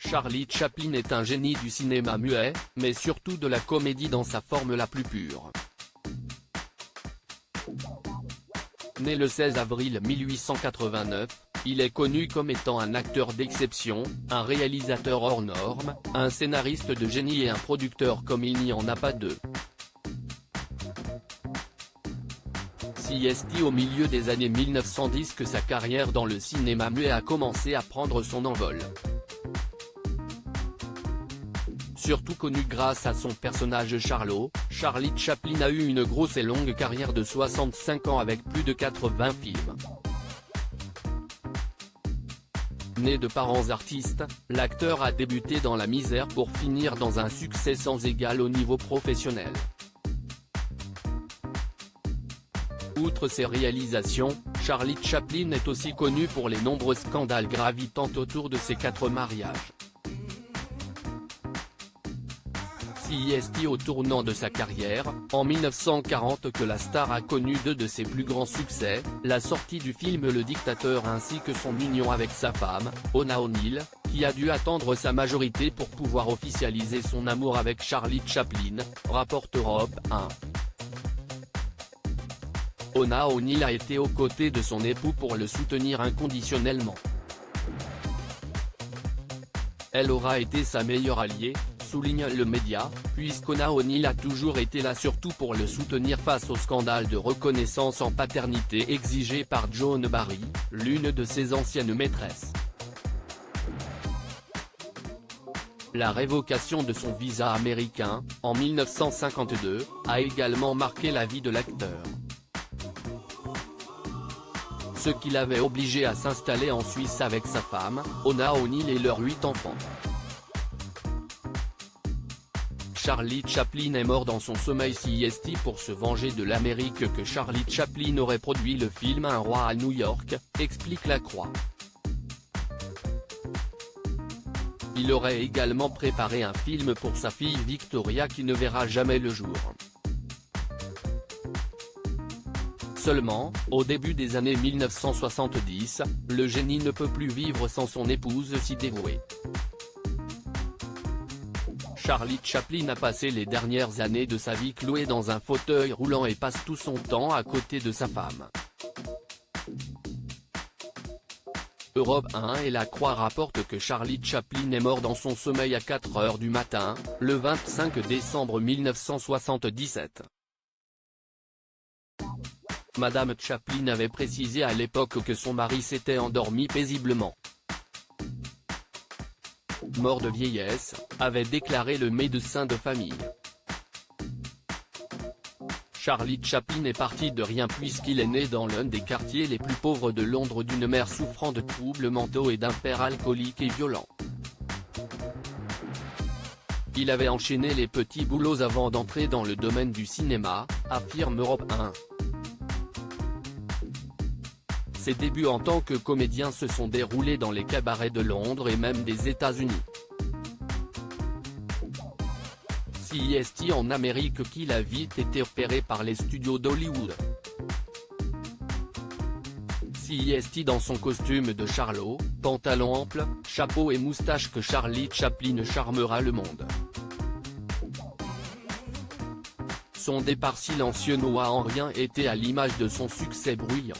Charlie Chaplin est un génie du cinéma muet, mais surtout de la comédie dans sa forme la plus pure. Né le 16 avril 1889, il est connu comme étant un acteur d'exception, un réalisateur hors norme, un scénariste de génie et un producteur comme il n'y en a pas deux. C'est au milieu des années 1910 que sa carrière dans le cinéma muet a commencé à prendre son envol. Surtout connu grâce à son personnage Charlot, Charlie Chaplin a eu une grosse et longue carrière de 65 ans avec plus de 80 films. Né de parents artistes, l'acteur a débuté dans la misère pour finir dans un succès sans égal au niveau professionnel. Outre ses réalisations, Charlie Chaplin est aussi connu pour les nombreux scandales gravitant autour de ses 4 mariages. C'est au tournant de sa carrière, en 1940 que la star a connu 2 de ses plus grands succès, la sortie du film Le Dictateur ainsi que son union avec sa femme, Ona O'Neill, qui a dû attendre sa majorité pour pouvoir officialiser son amour avec Charlie Chaplin, rapporte Europe 1. Ona O'Neill a été aux côtés de son époux pour le soutenir inconditionnellement. Elle aura été sa meilleure alliée, souligne le média, puisqu'Ona O'Neill a toujours été là surtout pour le soutenir face au scandale de reconnaissance en paternité exigé par Joan Barry, l'une de ses anciennes maîtresses. La révocation de son visa américain, en 1952, a également marqué la vie de l'acteur. Ce qui l'avait obligé à s'installer en Suisse avec sa femme, Ona O'Neill et leurs 8 enfants. Charlie Chaplin est mort dans son sommeil pour se venger de l'Amérique que Charlie Chaplin aurait produit le film Un roi à New York, explique La Croix. Il aurait également préparé un film pour sa fille Victoria qui ne verra jamais le jour. Seulement, au début des années 1970, le génie ne peut plus vivre sans son épouse si dévouée. Charlie Chaplin a passé les dernières années de sa vie cloué dans un fauteuil roulant et passe tout son temps à côté de sa femme. Europe 1 et La Croix rapportent que Charlie Chaplin est mort dans son sommeil à 4 heures du matin, le 25 décembre 1977. Madame Chaplin avait précisé à l'époque que son mari s'était endormi paisiblement. Mort de vieillesse, avait déclaré le médecin de famille. Charlie Chaplin est parti de rien puisqu'il est né dans l'un des quartiers les plus pauvres de Londres d'une mère souffrant de troubles mentaux et d'un père alcoolique et violent. Il avait enchaîné les petits boulots avant d'entrer dans le domaine du cinéma, affirme Europe 1. Ses débuts en tant que comédien se sont déroulés dans les cabarets de Londres et même des États-Unis. C'est en Amérique qu'il a vite été repéré par les studios d'Hollywood. C'est dans son costume de Charlot, pantalon ample, chapeau et moustache que Charlie Chaplin charmera le monde. Son départ silencieux n'a en rien été à l'image de son succès bruyant.